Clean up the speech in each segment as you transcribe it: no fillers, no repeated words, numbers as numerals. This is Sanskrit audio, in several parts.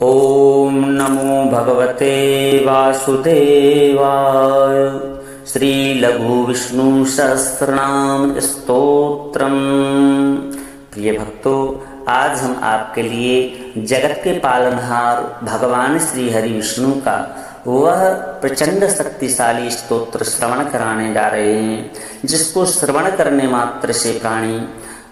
ओम नमो भगवते वासुदेवाय। श्री लघु विष्णु सहस्रनाम स्तोत्रम। प्रिय भक्तों, आज हम आपके लिए जगत के पालनहार भगवान श्री हरि विष्णु का वह प्रचंड शक्तिशाली स्तोत्र श्रवण कराने जा रहे हैं, जिसको श्रवण करने मात्र से प्राणी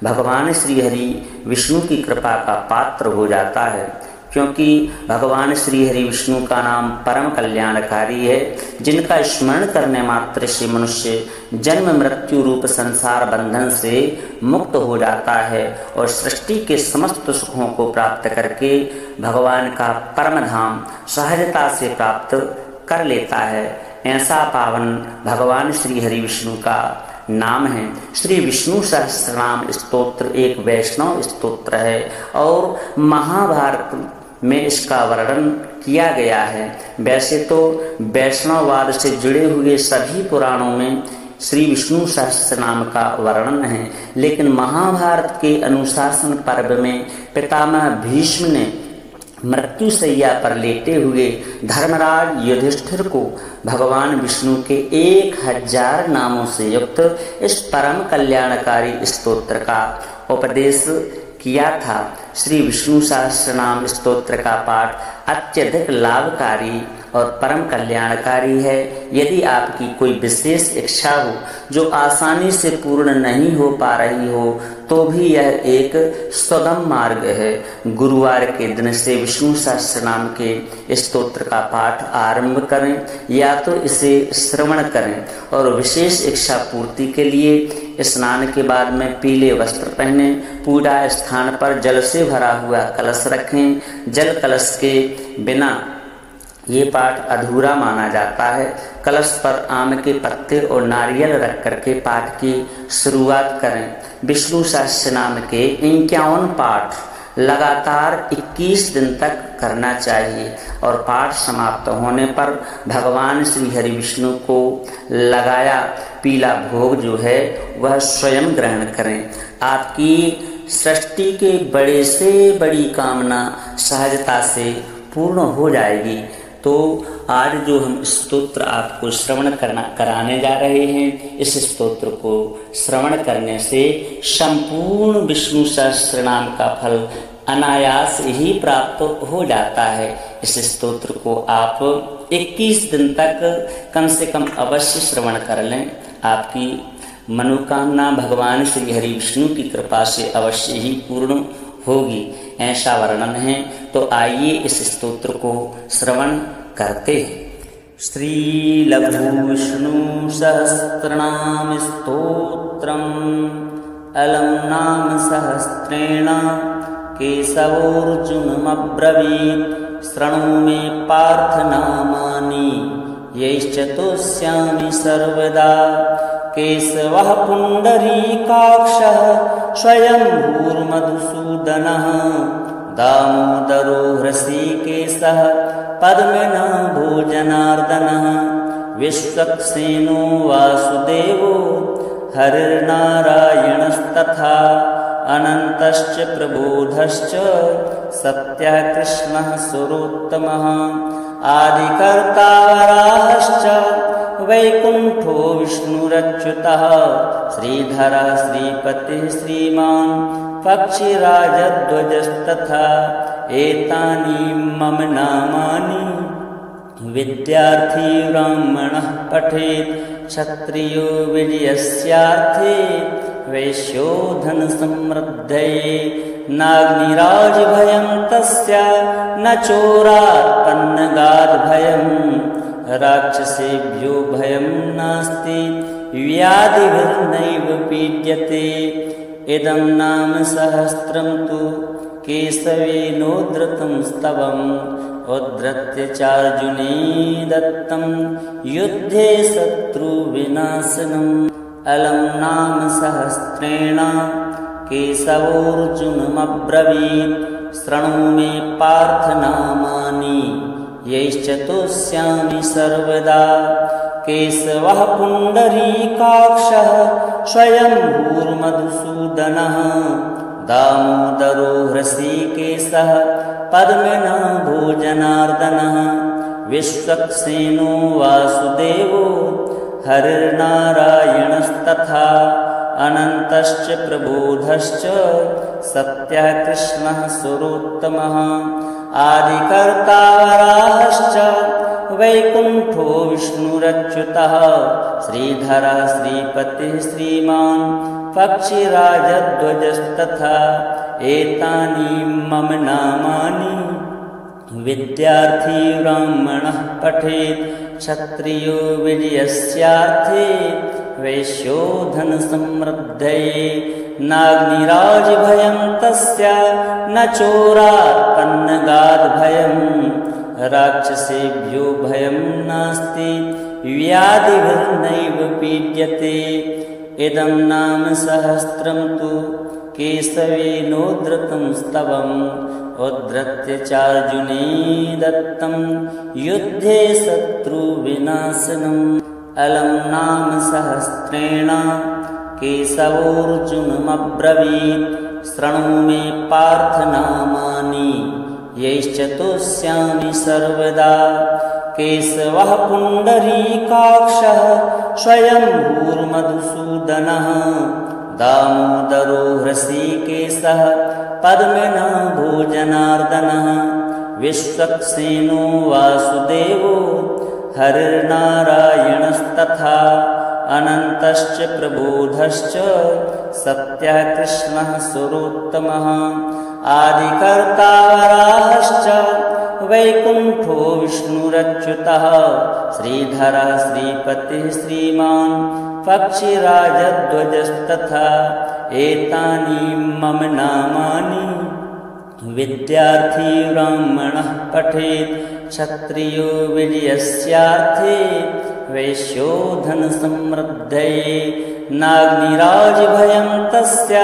भगवान श्री हरि विष्णु की कृपा का पात्र हो जाता है। क्योंकि भगवान श्री हरि विष्णु का नाम परम कल्याणकारी है, जिनका स्मरण करने मात्र से मनुष्य जन्म मृत्यु रूप संसार बंधन से मुक्त हो जाता है और सृष्टि के समस्त सुखों को प्राप्त करके भगवान का परम धाम सहजता से प्राप्त कर लेता है। ऐसा पावन भगवान श्री हरि विष्णु का नाम है। श्री विष्णु सहस्रनाम स्तोत्र एक वैष्णव स्तोत्र है और महाभारत में इसका वर्णन किया गया है। वैसे तो वैष्णववाद से जुड़े हुए सभी पुराणों में श्री विष्णु सहस्रनाम का वर्णन है, लेकिन महाभारत के अनुशासन पर्व में पितामह भीष्म ने मृत्यु शैया पर लेटे हुए धर्मराज युधिष्ठिर को भगवान विष्णु के 1000 नामों से युक्त इस परम कल्याणकारी स्तोत्र का उपदेश किया था। श्री विष्णु सहस्रनाम स्तोत्र का पाठ अत्यधिक लाभकारी और परम कल्याणकारी है। यदि आपकी कोई विशेष इच्छा हो जो आसानी से पूर्ण नहीं हो पा रही हो, तो भी यह एक सुगम मार्ग है। गुरुवार के दिन से विष्णु सहस्रनाम के स्तोत्र का पाठ आरंभ करें या तो इसे श्रवण करें और विशेष इच्छा पूर्ति के लिए स्नान के बाद में पीले वस्त्र पहने, पूजा स्थान पर जल से भरा हुआ कलश रखें। जल कलश के बिना ये पाठ अधूरा माना जाता है। कलश पर आम के पत्ते और नारियल रख करके पाठ की शुरुआत करें। विष्णु सहस्रनाम के 51 पाठ लगातार 21 दिन तक करना चाहिए और पाठ समाप्त होने पर भगवान श्री हरि विष्णु को लगाया पीला भोग जो है वह स्वयं ग्रहण करें। आपकी सृष्टि के बड़े से बड़ी कामना सहजता से पूर्ण हो जाएगी। तो आज जो हम स्तोत्र आपको श्रवण कराने जा रहे हैं, इस स्तोत्र को श्रवण करने से संपूर्ण विष्णु सहस्रनाम का फल अनायास ही प्राप्त हो जाता है। इस स्तोत्र को आप 21 दिन तक कम से कम अवश्य श्रवण कर लें। आपकी मनोकामना भगवान श्री हरि विष्णु की कृपा से अवश्य ही पूर्ण होगी, ऐसा वर्णन है। तो आइए इस स्तोत्र को श्रवण करते हैं। श्री लघु विष्णु सहस्रनाम स्तोत्रम। अलम नाम सहस्रेण केशवोऽर्जुनमब्रवीत् शृणु मे पार्थ नामानि यैश्चतुष्यामि सर्वदा। केशवः पुण्डरीकाक्षः स्वयंभूर्मधुसूदनः दामोदरो हृषीकेशः पद्मनाभो जनार्दनः। विश्वक्सेनो वासुदेवो हरिर्नारायणस्तथा अनन्तश्च प्रबोधश्च सत्यः कृष्णः सुरोत्तमः। आदिकर्ता वराहश्च वैकुण्ठो विष्णुरच्युतः। श्रीधरः श्रीपतिः श्रीमान् पक्षिराजध्वजस्तथा। एतानि मम नामानि विद्यार्थी ब्राह्मणः पठेत्। क्षत्रियो विजयस्यार्थे वैश्यो धनसमृद्धये। नाग्निराजभयं तस्य न चोरात्पन्नगादभयं। राक्षसेभ्यो भयं नास्ति व्याधिभिर्नैव पीड्यते। इदं नाम सहस्रं तु केशवेनोद्धृतं स्तवम्। उद्धृत्य चार्जुने दत्तं युद्धे शत्रुविनाशनम्। अलम नाम सहस्रेण केशवोऽर्जुनमब्रवीत् शृणु मे पार्थ नामानि यैश्चतुष्यामि सर्वदा। केशवः पुण्डरीकाक्षः स्वयंभूर्मधुसूदनः दामोदरो हृषीकेशः पद्मनाभो जनार्दनः विश्वक्सेनो वासुदेवो हरिर्नारायणस्तथा अनन्तश्च प्रबोधश्च सत्यः कृष्णः सुरोत्तमः आदिकर्ता वराहश्च वैकुण्ठो विष्णुरच्युतः श्रीधरः श्रीपतिः श्रीमान् पक्षिराजध्वजस्तथा एतानि मम नामानि विद्यार्थी ब्राह्मणः पठेत् क्षत्रियो विजयस्यार्थे वैश्यो धनसमृद्धये नाग्निराजभयं तस्य न चोरात्पन्नगाद्भयं राक्षसेभ्यो भयं नास्ति व्याधिभिर्नैव पीड्यते इदं नाम सहस्रं तु केशवेनोद्धृतं स्तवम् उद्धृत्य चार्जुने दत्तं युद्धे शत्रुविनाशनम् अलं नाम सहस्रेण केशवोऽर्जुनमब्रवीत् शृणु मे पार्थ नामानि यैश्च तुष्यामि सर्वदा केशवः पुण्डरीकाक्षः स्वयंभूर्मधुसूदनः दामोदरो हृषीकेशः पद्मनाभो जनार्दनः विश्वक्सेनो वासुदेवो हरिर्नारायणस्तथा अनन्तश्च प्रबोधश्च सत्यः कृष्णः सुरोत्तमः आदिकर्ता वराहश्च वैकुण्ठो विष्णुरच्युतः श्रीधरः श्रीपतिः श्रीमान् पक्षिराजध्वजस्तथा एतानि मम नामानि विद्यार्थी ब्राह्मणः पठेत् क्षत्रियो विजयस्यार्थे वैश्यो धनसमृद्धये नाग्निराजभयं तस्य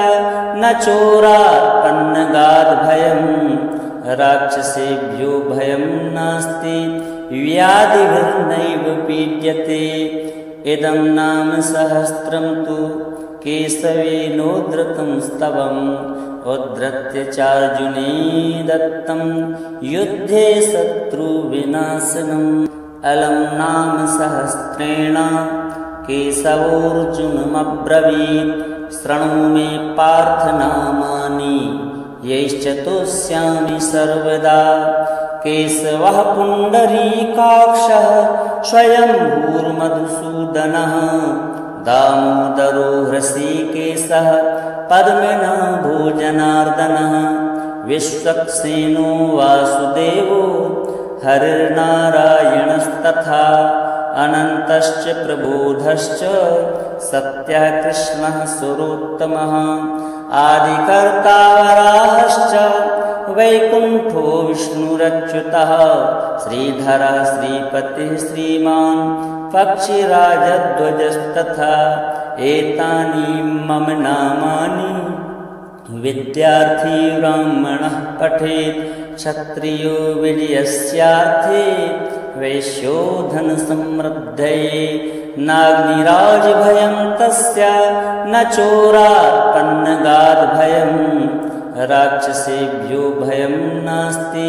न चोरात्पन्नगाद्भयं राक्षसेभ्यो भयं नास्ति व्याधिभिर्नैव पीड्यते इदं नाम सहस्रं तु केशवेनोद्धृतं स्तवम् उद्धृत्य चार्जुने दत्तं युद्धे शत्रुविनाशनम् अलं नाम सहस्रेण केशवोऽर्जुनमब्रवीत् शृणु मे पार्थ नामानि यैश्च तुष्यामि सर्वदा केशवः पुण्डरीकाक्षः स्वयंभूर्मधुसूदनः दामोदरो हृषीकेशः पद्मनाभो जनार्दनः विश्वक्सेनो वासुदेवो हरिर्नारायणस्तथा अनन्तश्च प्रबोधश्च सत्यः कृष्णः सुरोत्तमः आदिकर्ता वराहश्च वैकुण्ठो विष्णुरच्युतः श्रीधरः श्रीपतिः श्रीमान् पक्षिराजध्वजस्तथा एतानि मम नामानि विद्यार्थी ब्राह्मणः पठेत् क्षत्रियो विजयस्यार्थे वैश्यो धनसमृद्धये नाग्निराजभयं तस्य न चोरात्पन्नगाद्भयं राक्षसेभ्यो भयं नास्ति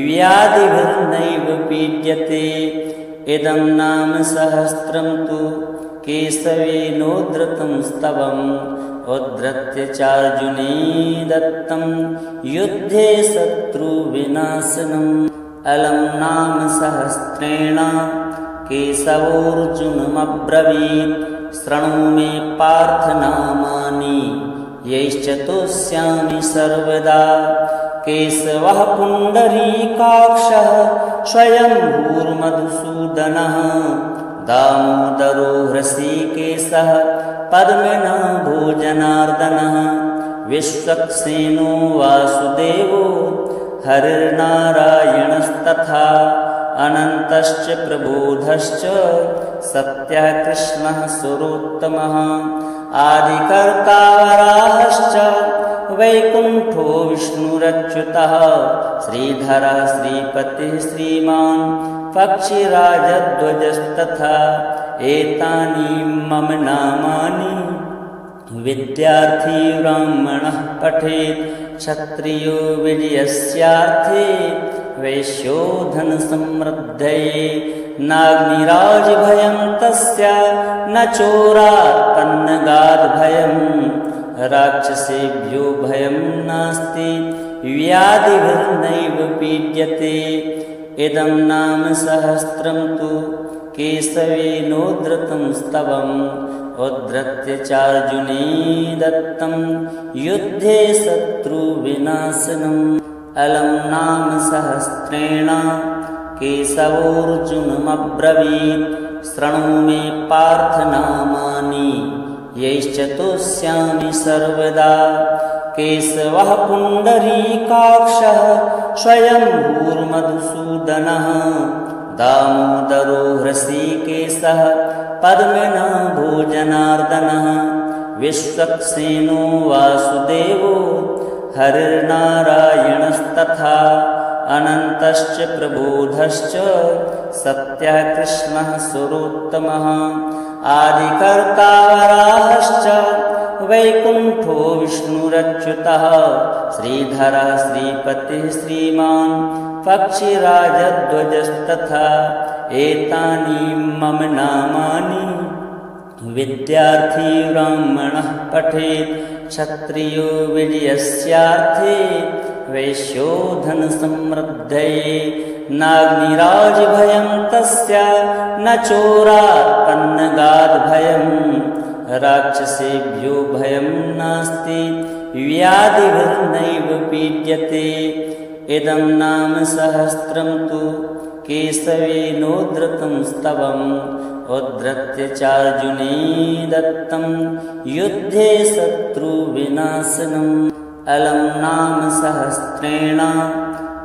व्याधिभिर्नैव पीड्यते इदं नाम सहस्रं तु केशवेनोद्धृतं स्तवम् उद्धृत्य चार्जुने दत्तं युद्धे शत्रुविनाशनम् अलं नाम सहस्रेण केशवोऽर्जुनमब्रवीत् शृणु मे पार्थ नामानि यैश्च तुष्यामि सर्वदा केशवः पुण्डरीकाक्षः स्वयंभूर्मधुसूदनः दामोदरो हृषीकेशः पद्मनाभो जनार्दनः विश्वक्सेनो वासुदेवो हरिर्नारायणस्तथा अनन्तश्च प्रबोधश्च सत्यः कृष्णः सुरोत्तमः आदिकर्ता वराहश्च वैकुण्ठो विष्णुरच्युतः श्रीधरः श्रीपतिः श्रीमान् पक्षिराजध्वजस्तथा एतानि मम नामानि विद्यार्थी ब्राह्मणः पठेत् क्षत्रियो विजयस्यार्थे वैश्यो धनसमृद्धये नाग्निराजभयं तस्य न चोरात्पन्नगाद्भयं राक्षसेभ्यो भयं नास्ति व्याधिभिर्नैव पीड्यते। इदं नाम सहस्रं तु केशवेनोद्धृतं स्तवम् उद्धृत्य चार्जुने दत्तं युद्धे शत्रुविनाशनम्। अलं नाम सहस्रेण केशवोऽर्जुनमब्रवीत् शृणु मे पार्थ नामानि यैश्च तोष्यामि सर्वदा। केशवः पुण्डरीकाक्षः स्वयंभूर्मधुसूदनः दामोदरो हृषीकेशः पद्मनाभो जनार्दनः विश्वक्सेनो वासुदेवो हरिर्नारायणस्तथा अनन्तश्च प्रबोधश्च सत्यः कृष्णः सुरोत्तमः आदिकर्ता वराहश्च वैकुण्ठो विष्णुरच्युतः श्रीधरः श्रीपतिः श्रीमान् पक्षिराजध्वजस्तथा। एतानि मम नामानि विद्यार्थी ब्राह्मणः पठेत् क्षत्रियो विजयस्यार्थे वैश्यो धनसमृद्धये नाग्निराजभयं तस्य न चोरात्पन्नगाद्भयं राक्षसेभ्यो भयं नास्ति व्याधिभिर्नैव पीड्यते। इदं नाम सहस्रं तु केशवेनोद्धृतं स्तवम् उद्धृत्य चार्जुने दत्तं युद्धे शत्रुविनाशनम्। अलं नाम सहस्रेण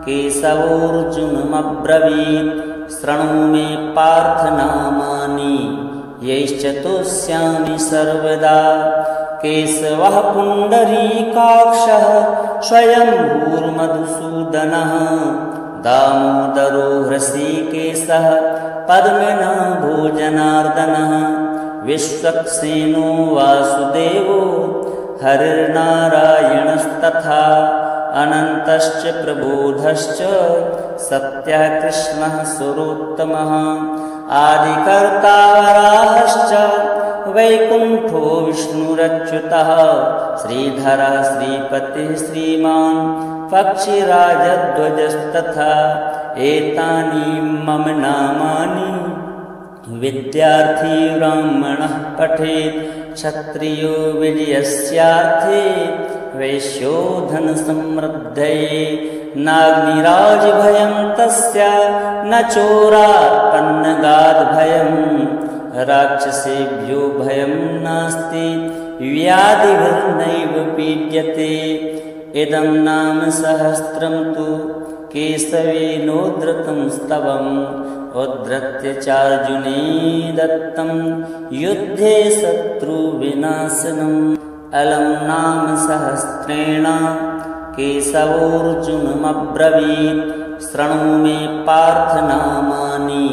केशवोऽर्जुनमब्रवीत् शृणु मे पार्थ नामानि यैश्च तोष्यामि सर्वदा। केशवः पुण्डरीकाक्षः स्वयंभूर्मधुसूदनः दामोदरो हृषीकेशः पद्मनाभो जनार्दनः विश्वक्सेनो वासुदेवो हरिर्नारायणस्तथा अनन्तश्च प्रबोधश्च सत्यः कृष्णः सुरोत्तमः आदिकर्ता वराहश्च वैकुण्ठो विष्णुरच्युतः श्रीधरः श्रीपतिः श्रीमान् पक्षिराजध्वजस्तथा। एतानि मम नामानि विद्यार्थी ब्राह्मणः पठेत् क्षत्रियो विजयस्यार्थे वैश्यो धनसमृद्धये नाग्निराजभयं तस्य न चोरात्पन्नगाद्भयं राक्षसेभ्यो भयं नास्ति व्याधिभिर्नैव पीड्यते। इदं नाम सहस्रं तु केशवेनोद्धृतं स्तवम् उद्धृत्य चार्जुने दत्तं युद्धे शत्रुविनाशनम्। अलं नाम सहस्रेण केशवोऽर्जुनमब्रवीत् शृणु मे पार्थ नामानि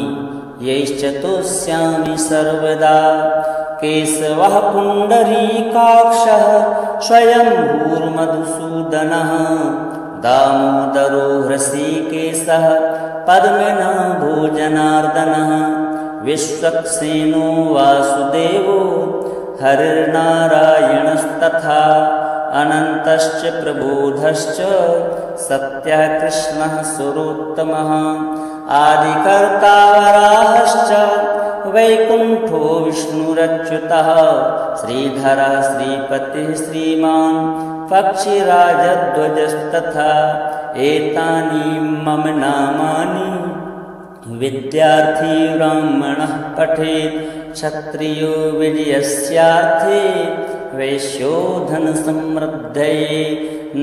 यैश्च तोष्यामि सर्वदा। केशवः पुण्डरीकाक्षः स्वयंभूर्मधुसूदनः दामोदरो हृषीकेशः पद्मनाभो जनार्दनः विश्वक्सेनो वासुदेवो हरिर्नारायणस्तथा अनन्तश्च प्रबोधश्च सत्यः कृष्णः सुरोत्तमः आदिकर्ता वराहश्च वैकुण्ठो विष्णुरच्युतः श्रीधरः श्रीपतिः श्रीमान् पक्षिराजध्वजस्तथा। एतानि मम नामानि विद्यार्थी ब्राह्मणः पठेत् क्षत्रियो विजयस्यार्थे वैश्यो धनसमृद्धये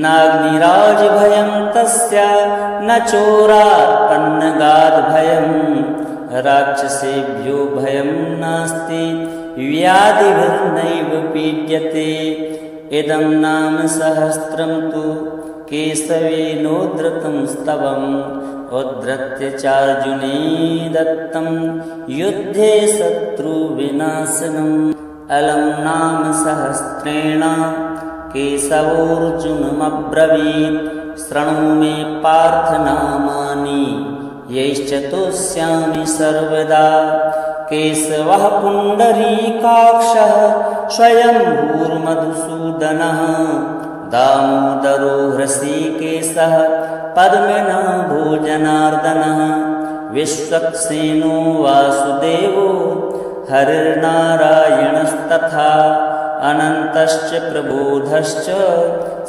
नाग्निराजभयं तस्य न चोरात्पन्नगाद्भयं राक्षसेभ्यो भयं नास्ति व्याधिभिर्नैव पीड्यते। इदं नाम सहस्रं तु केशवेनोद्धृतं स्तवम् उद्धृत्य चार्जुने दत्तं युद्धे शत्रुविनाशनम्। अलं नाम सहस्रेण केशवोऽर्जुनमब्रवीत् शृणु मे पार्थ नामानि यैश्च तुष्यामि सर्वदा। केशवः पुण्डरीकाक्षः स्वयंभूर्मधुसूदनः दामोदरो हृषीकेशः पद्मनाभो जनार्दनः विश्वक्सेनो वासुदेवो हरिर्नारायणस्तथा अनन्तश्च प्रबोधश्च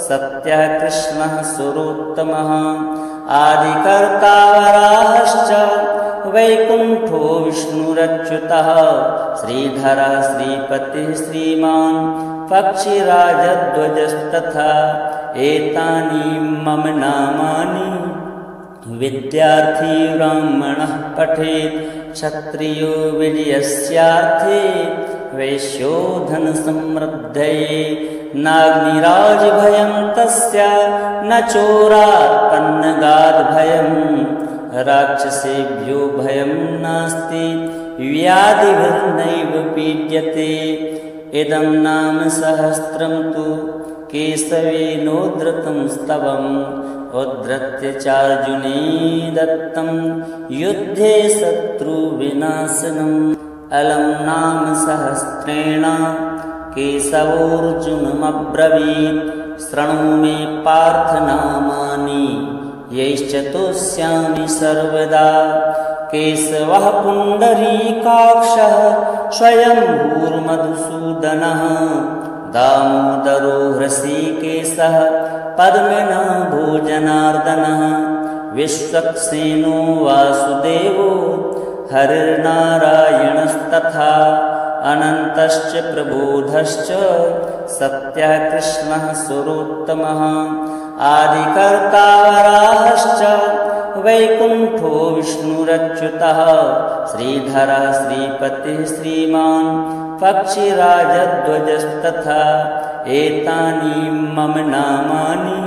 सत्यः कृष्णः सुरोत्तमः आदिकर्ता वराहश्च वैकुण्ठो विष्णुरच्युतः श्रीधरः श्रीपतिः श्रीमान् पक्षिराजध्वजस्तथा एतानि मम नामानि विद्यार्थी ब्राह्मणः पठेत् क्षत्रियो विजयस्यार्थे वैश्यो धनसमृद्धये नाग्निराजभयं तस्य न चोरात्पन्नगादभयं राक्षसेभ्यो भयं नास्ति व्याधिभिर्नैव पीड्यते। इदं नाम सहस्रं तु केशवेनोद्धृतं स्तवम् उद्धृत्य चार्जुने दत्तं युद्धे शत्रुविनाशनम्। अलं नाम सहस्रेण केशवोऽर्जुनमब्रवीत् शृणु मे पार्थ नामानि यैश्च तुष्यामि सर्वदा। केशवः पुण्डरीकाक्षः स्वयंभूर्मधुसूदनः दामोदरो हृषीकेशः पद्मनाभो जनार्दनः विश्वक्सेनो वासुदेवो हरिर्नारायणस्तथा अनन्तश्च प्रबोधश्च सत्यः कृष्णः सुरोत्तमः आदिकर्ता वराहश्च वैकुण्ठो विष्णुरच्युतः श्रीधरः श्रीपतिः श्रीमान् पक्षिराजध्वजस्तथा एतानि मम नामानि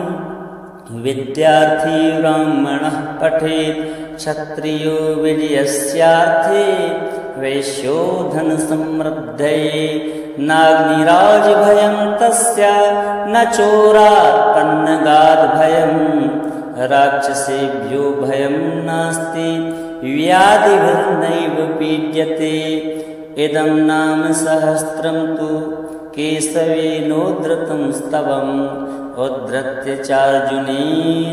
विद्यार्थी ब्राह्मणः पठेत् क्षत्रियो विजयस्यार्थे वैश्यो धनसमृद्धये नाग्निराजभयं तस्य न चोरात्पन्नगादभयं राक्षसेभ्यो भयं नास्ति व्याधिभिर्नैव पीड्यते। इदं नाम सहस्रं तु केशवेनोद्धृतं स्तवम् उद्धृत्य चार्जुने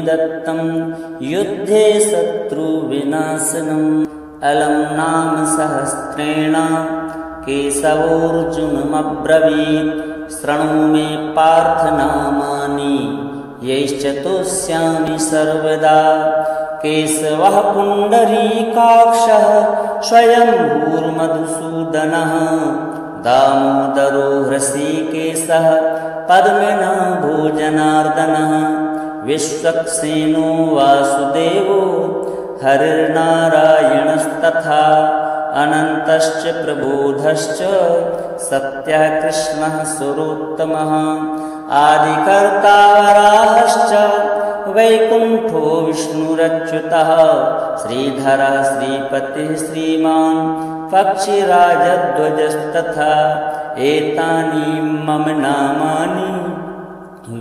दत्तं युद्धे शत्रुविनाशनम्। अलं नाम सहस्रेण केशवोऽर्जुनमब्रवीत् शृणु मे पार्थ नामानि यैश्च तुष्यामि सर्वदा। केशवः पुण्डरीकाक्षः स्वयंभूर्मधुसूदनः दामोदरो हृषीकेशः पद्मनाभो जनार्दनः विश्वक्सेनो वासुदेवो हरिर्नारायणस्तथा अनन्तश्च प्रबोधश्च सत्यः कृष्णः सुरोत्तमः आदिकर्ता वराहश्च वैकुण्ठो विष्णुरच्युतः श्रीधरः श्रीपतिः श्रीमान् पक्षिराजध्वजस्तथा एतानि मम नामानि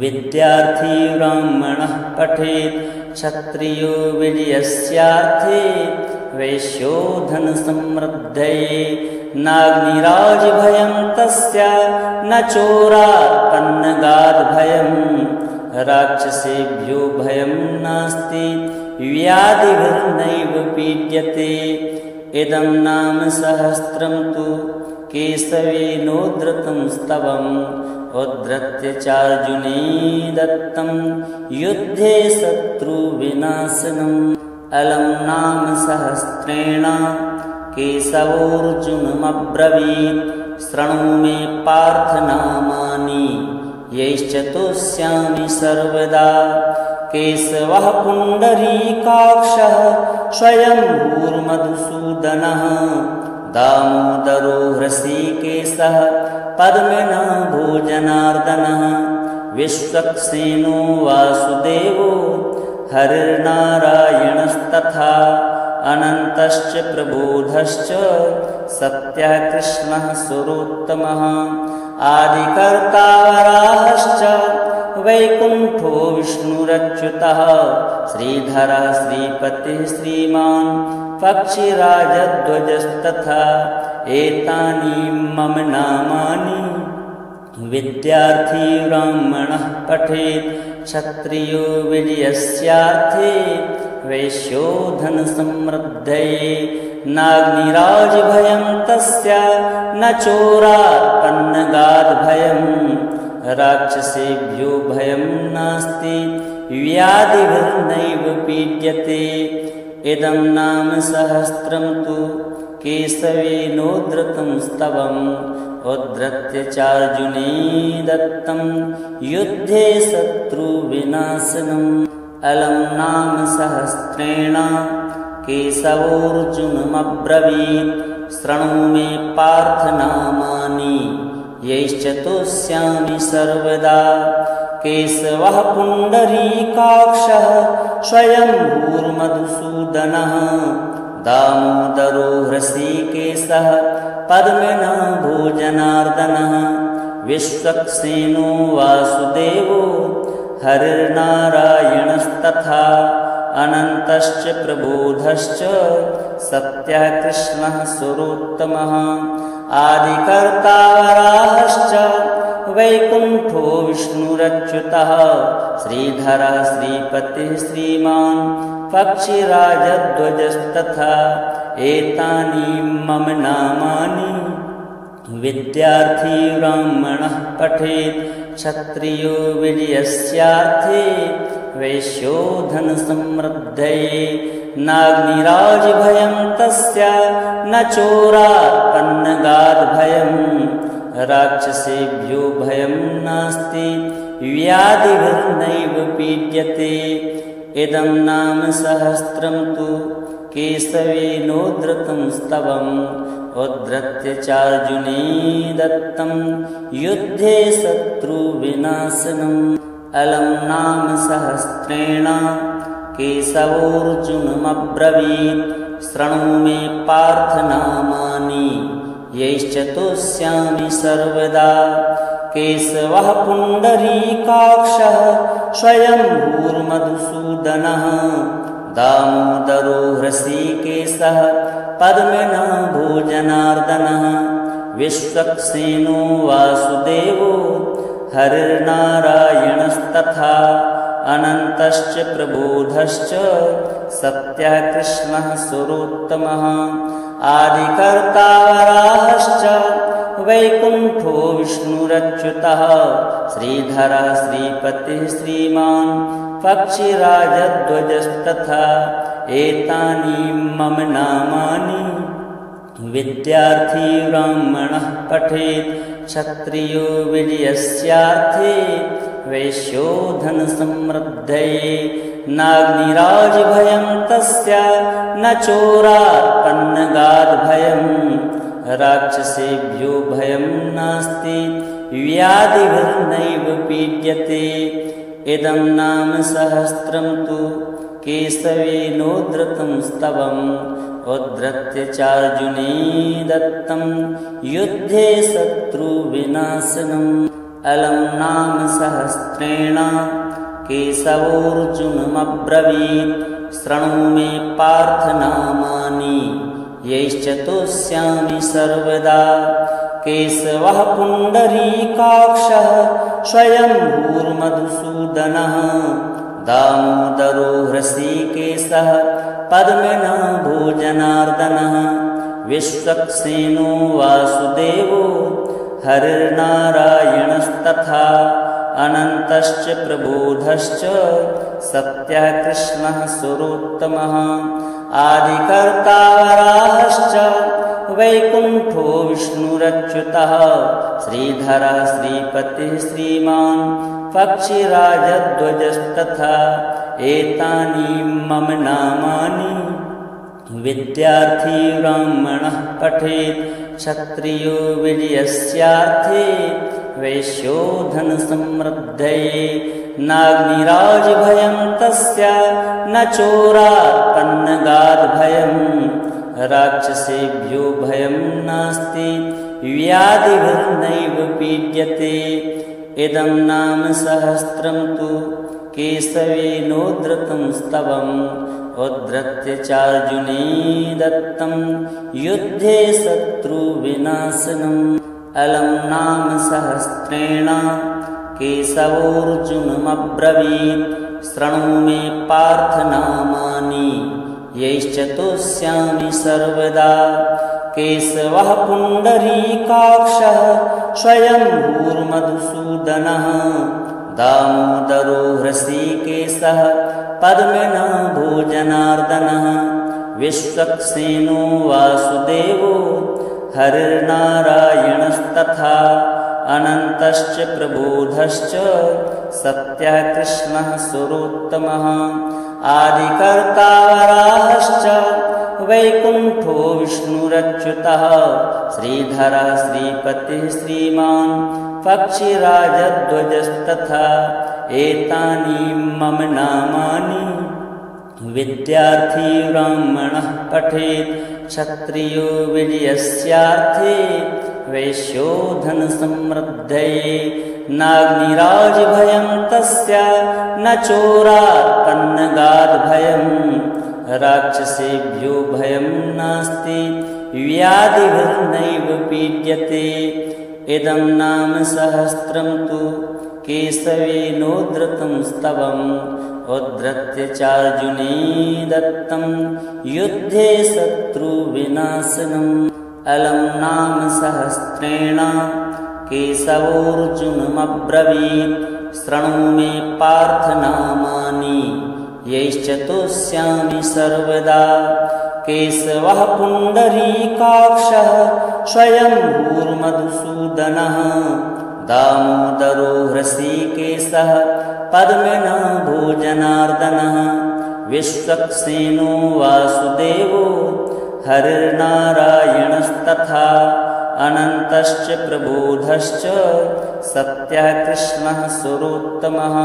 विद्यार्थी ब्राह्मणः पठेत् क्षत्रियो विजयस्यार्थे वैश्यो धनसमृद्धये नाग्निराजभयं तस्य न चोरात्पन्नगादभयं राक्षसेभ्यो भयं नास्ति व्याधिभिर्नैव पीड्यते। इदं नाम सहस्रं तु केशवेनोद्धृतं स्तवम् उद्धृत्य चार्जुने दत्तं युद्धे शत्रुविनाशनम्। अलं नाम सहस्रेण केशवोऽर्जुनमब्रवीत् शृणु मे पार्थ नामानि यैश्च तुष्यामि सर्वदा। केशवः पुण्डरीकाक्षः स्वयंभूर्मधुसूदनः दामोदरो हृषीकेशः पद्मनाभो जनार्दनः विश्वक्सेनो वासुदेवो हरिर्नारायणस्तथा अनन्तश्च प्रबोधश्च सत्यः कृष्णः सुरोत्तमः आदिकर्ता वराहश्च वैकुण्ठो विष्णुरच्युतः श्रीधरः श्रीपतिः श्रीमान् पक्षिराजध्वजस्तथा एतानि मम नामानि विद्यार्थी ब्राह्मणः पठेत् क्षत्रियो विजयस्यार्थे वैश्यो धनसमृद्धये नाग्निराजभयं तस्य न चोरात्पन्नगाद्भयं राक्षसेभ्यो भयं नास्ति व्याधिभिर्नैव पीड्यते इदं नाम सहस्रं तु केशवेनोद्धृतं स्तवम् उद्धृत्य चार्जुने दत्तं युद्धे शत्रुविनाशनम् अलं नाम सहस्रेण केशवोऽर्जुनमब्रवीत् शृणु मे पार्थ नामानि यैश्च तोष्यामि सर्वदा केशवः पुण्डरीकाक्षः स्वयंभूर्मधुसूदनः दामोदरो हृषीकेशः पद्मनाभो जनार्दनः विश्वक्सेनो वासुदेवो हरिर्नारायणस्तथा अनन्तश्च प्रबोधश्च सत्यः कृष्णः सुरोत्तमः आदिकर्ता वराहश्च वैकुण्ठो विष्णुरच्युतः श्रीधरः श्रीपतिः श्रीमान् पक्षिराजध्वजस्तथा एतानि मम नामानि विद्यार्थी ब्राह्मणः पठेत् क्षत्रियो विजयस्यार्थे वैश्यो धनसमृद्धये नाग्निराजभयं तस्य न चोरात्पन्नगाद्भयं राक्षसेभ्यो भयं नास्ति व्याधिभिर्नैव पीड्यते इदं नाम सहस्रं तु केशवेनोद्धृतं स्तवम् उद्धृत्य चार्जुने दत्तं युद्धे शत्रुविनाशनम् अलं नाम सहस्रेण केशवोऽर्जुनमब्रवीत् शृणु मे पार्थ नामानि यैश्च तोष्यामि सर्वदा केशवः पुण्डरीकाक्षः स्वयंभूर्मधुसूदनः दामोदरो हृषीकेशः पद्मनाभो जनार्दनः विश्वक्सेनो वासुदेवो हरिर्नारायणस्तथा अनन्तश्च प्रबोधश्च सत्यः कृष्णः सुरोत्तमः आदिकर्ता वराहश्च वैकुण्ठो विष्णुरच्युतः श्रीधरः श्रीपतिः श्रीमान् पक्षिराजध्वजस्तथा एतानि मम नामानि विद्यार्थी ब्राह्मणः पठेत् क्षत्रियो विजयस्यार्थे वैश्यो धनसमृद्धये नाग्निराजभयं तस्य न चोरात्पन्नगाद्भयं राक्षसेभ्यो भयं नास्ति व्याधिभिर्नैव पीड्यते इदं नाम सहस्रं तु केशवेनोद्धृतं स्तवम् उद्धृत्य चार्जुने दत्तं युद्धे शत्रुविनाशनम् अलं नाम सहस्रेण केशवोऽर्जुनमब्रवीत् शृणु मे पार्थ नामानि यैश्च तोष्यामि सर्वदा केशवः पुण्डरीकाक्षः स्वयंभूर्मधुसूदनः दामोदरो हृषीकेशः पद्मनाभो जनार्दनः विश्वक्सेनो वासुदेवो हरिर्नारायणस्तथा अनन्तश्च प्रबोधश्च सत्यः कृष्णः सुरोत्तमः आदिकर्ता वराहश्च वैकुण्ठो विष्णुरच्युतः श्रीधरः श्रीपतिः श्रीमान् पक्षिराजध्वजस्तथा एतानि मम नामानि विद्यार्थी ब्राह्मणः पठेत् क्षत्रियो विजयस्यार्थे वैश्यो धनसमृद्धये नाग्निराजभयं तस्य न चोरात्पन्नगाद्भयं राक्षसेभ्यो भयं नास्ति व्याधिभिर्नैव पीड्यते। इदं नाम सहस्रं तु केशवेनोद्धृतं स्तवम् उद्धृत्य चार्जुने दत्तं युद्धे शत्रुविनाशनम्। अलं नाम सहस्रेण केशवोऽर्जुनमब्रवीत् शृणु मे पार्थ नामानि यैश्च तुष्यामि सर्वदा। केशवः पुण्डरीकाक्षः स्वयंभूर्मधुसूदनः दामोदरो हृषीकेशः पद्मनाभो जनार्दनः। विश्वक्सेनो वासुदेवो हरिर्नारायणस्तथा अनन्तश्च प्रबोधश्च सत्यः कृष्णः सुरोत्तमः। आदिकर्ता वराहश्च वैकुण्ठो विष्णुरच्युतः। श्रीधरः श्रीपतिः श्रीमान् पक्षिराजध्वजस्तथा। एतानि मम नामानि विद्यार्थी ब्राह्मणः पठेत्। क्षत्रियो विजयस्यार्थे वैश्यो धनसमृद्धये। नाग्निराजभयं तस्य न चोरात्पन्नगाद्भयम्। राक्षसेभ्यो भयं नास्ति व्याधिभिर्नैव पीड्यते। इदं नाम सहस्रं तु केशवेनोद्धृतं स्तवम् उद्धृत्य चार्जुने दत्तं युद्धे शत्रुविनाशनम्। अलं नाम सहस्रेण केशवोऽर्जुनमब्रवीत् शृणु मे पार्थ नामानि यैश्च तुष्यामि सर्वदा। केशवः पुण्डरीकाक्षः स्वयंभूर्मधुसूदनः दामोदरो हृषीकेशः पद्मनाभो जनार्दनः। विश्वक्सेनो वासुदेवो हरिर्नारायणस्तथा अनन्तश्च प्रबोधश्च सत्यः कृष्णः सुरोत्तमः।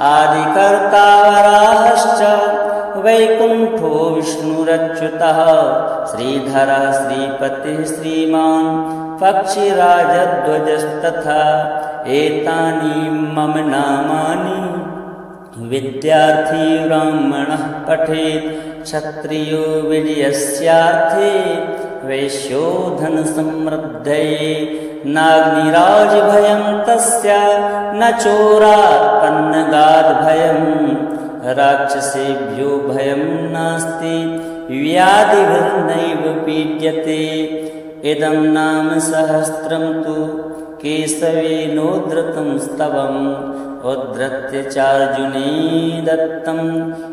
आदिकर्ता वराहश्च वैकुण्ठो विष्णुरच्युतः। श्रीधरः श्रीपतिः श्रीमान् पक्षिराजध्वजस्तथा। एतानि मम नामानि विद्यार्थी ब्राह्मणः पठेत्। क्षत्रियो विजयस्यार्थे वैश्यो धनसमृद्धये। नाग्निराजभयं तस्य न चोरात्पन्नगाद्भयम्। राक्षसेभ्यो भयं नास्ति व्याधिभिर्नैव पीड्यते। इदं नाम सहस्रं तु केशवेनोद्धृतं स्तवम् उद्धृत्य चार्जुने दत्तं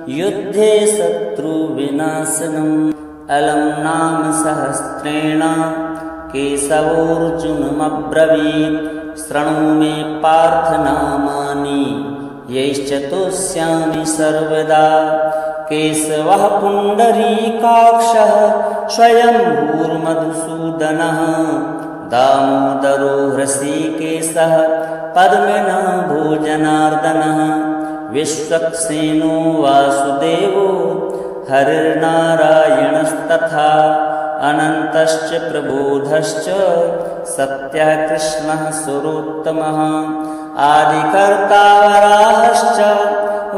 युद्धे शत्रुविनाशनम्। अलं नाम सहस्रेण केशवोऽर्जुनमब्रवीत् शृणु मे पार्थ नामानि यैश्च तुष्यामि सर्वदा। केशवः पुण्डरीकाक्षः स्वयंभूर्मधुसूदनः दामोदरो हृषीकेशः पद्मनाभो जनार्दनः। विश्वक्सेनो वासुदेवो हरिर्नारायणस्तथा अनन्तश्च प्रबोधश्च सत्यः कृष्णः सुरोत्तमः। आदिकर्ता वराहश्च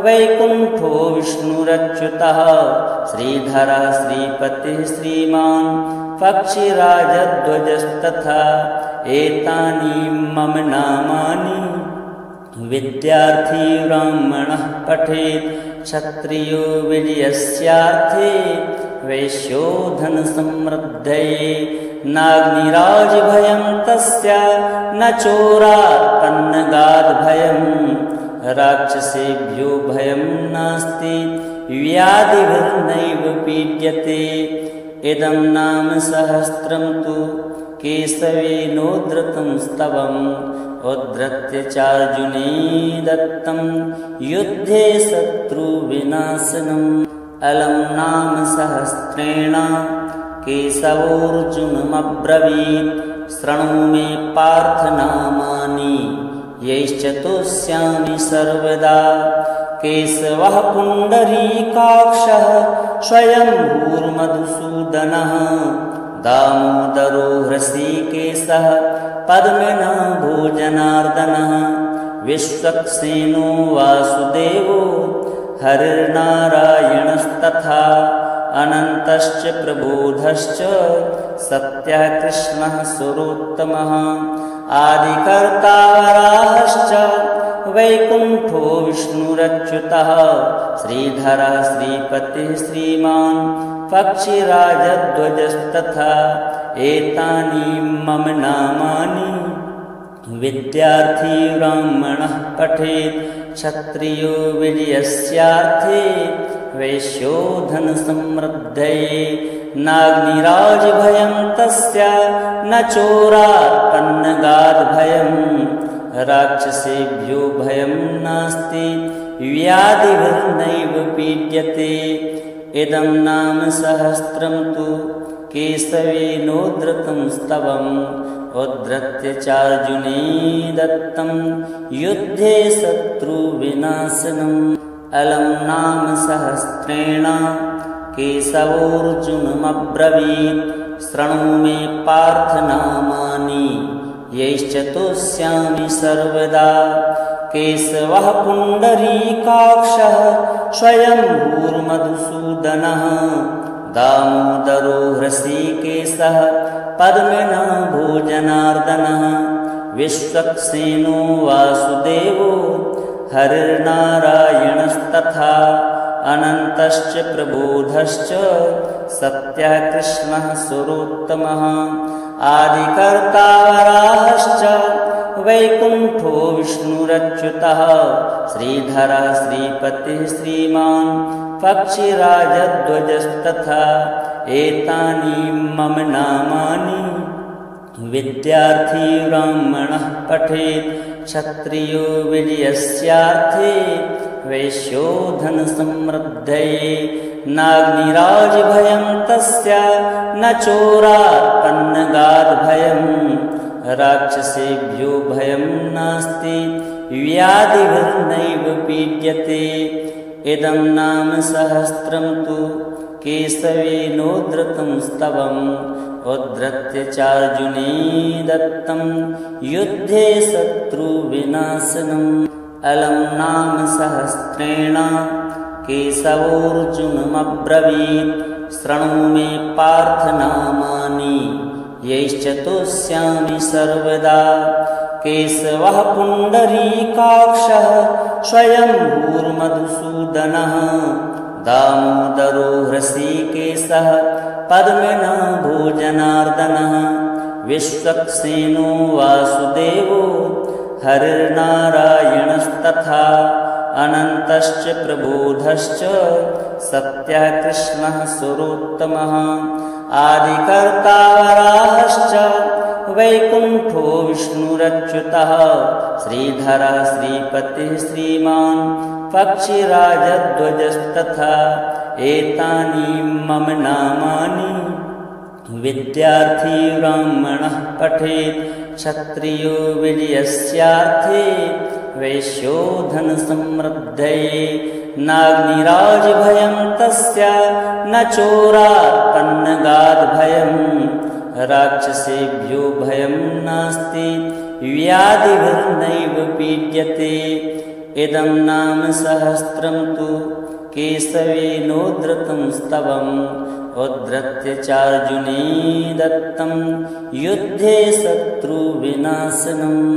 वैकुण्ठो विष्णुरच्युतः। श्रीधरः श्रीपतिः श्रीमान् पक्षिराजध्वजस्तथा। एतानि मम नामानि विद्यार्थी ब्राह्मणः पठेत्। क्षत्रियो विजयस्यार्थे वैश्यो धनसमृद्धये। नाग्निराजभयं तस्य न चोरात्पन्नगाद्भयम्। राक्षसेभ्यो भयं नास्ति व्याधिभिर्नैव पीड्यते। इदं नाम सहस्रं तु केशवेनोद्धृतं स्तवम् उद्धृत्य चार्जुने दत्तं युद्धे शत्रुविनाशनम्। अलं नाम सहस्रेण केशवोऽर्जुनमब्रवीत् शृणु मे पार्थ नामानि यैश्च तुष्यामि सर्वदा। केशवः पुण्डरीकाक्षः स्वयंभूर्मधुसूदनः दामोदरो हृषीकेशः पद्मनाभो जनार्दनः विश्वक्सेनो वासुदेवो हरिर्नारायणस्तथा अनन्तश्च प्रबोधश्च सत्यः कृष्णः सुरोत्तमः आदिकर्ता वराहश्च वैकुण्ठो विष्णुरच्युतः श्रीधरः श्रीपतिः श्रीमान् पक्षिराजध्वजस्तथा एतानि मम नामानि विद्यार्थी ब्राह्मणः पठेत् क्षत्रियो विजयस्यार्थे वैश्यो धनसमृद्धये नाग्निराजभयं तस्य न चोरात्पन्नगादभयं राक्षसेभ्यो भयं नास्ति व्याधिभिर्नैव पीड्यते इदं नाम सहस्रं तु केशवेनोद्धृतं स्तवम् उद्धृत्य चार्जुने दत्तं युद्धे शत्रुविनाशनम् अलं नाम सहस्रेण केशवोऽर्जुनमब्रवीत् शृणु मे पार्थ नामानि यैश्च तोष्यामि सर्वदा केशवः पुण्डरीकाक्षः स्वयंभूर्मधुसूदनः दामोदरो हृषीकेशः पद्मनाभो जनार्दनः विश्वक्सेनो वासुदेवो हरिर्नारायणस्तथा अनन्तश्च प्रबोधश्च सत्यः कृष्णः सुरोत्तमः आदिकर्ता वराहश्च वैकुण्ठो विष्णुरच्युतः श्रीधरः श्रीपतिः श्रीमान् पक्षिराजध्वजस्तथा एतानि मम नामानि विद्यार्थी ब्राह्मणः पठेत् क्षत्रियो विजयस्यार्थे वैश्यो धनसमृद्धये नाग्निराजभयं तस्य न चोरात्पन्नगादभयं राक्षसेभ्यो भयं नास्ति व्याधिभिर्नैव पीड्यते इदं नाम सहस्रं तु केशवेनोद्धृतं स्तवम् उद्धृत्य चार्जुने दत्तं युद्धे शत्रुविनाशनम् अलं नाम सहस्रेण केशवोऽर्जुनमब्रवीत् शृणु मे पार्थ नामानि यैश्च तोष्यामि सर्वदा केशवः पुण्डरीकाक्षः स्वयंभूर्मधुसूदनः दामोदरो हृषीकेशः पद्मनाभो जनार्दनः विश्वक्सेनो वासुदेवो हरिर्नारायणस्तथा अनन्तश्च प्रबोधश्च सत्यः कृष्णः सुरोत्तमः आदिकर्ता वराहश्च वैकुण्ठो विष्णुरच्युतः श्रीधरः श्रीपतिः श्रीमान् पक्षिराजध्वजस्तथा एतानि मम नामानि विद्यार्थी ब्राह्मणः पठेत् क्षत्रियो विजयस्यार्थे वैश्यो धनसमृद्धये नाग्निराजभयं तस्य न चोरात्पन्नगादभयं राक्षसेभ्यो भयं नास्ति व्याधिभिर्नैव पीड्यते इदं नाम सहस्रं तु केशवेनोद्धृतं स्तवम् उद्धृत्य चार्जुने दत्तं युद्धे शत्रुविनाशनम्।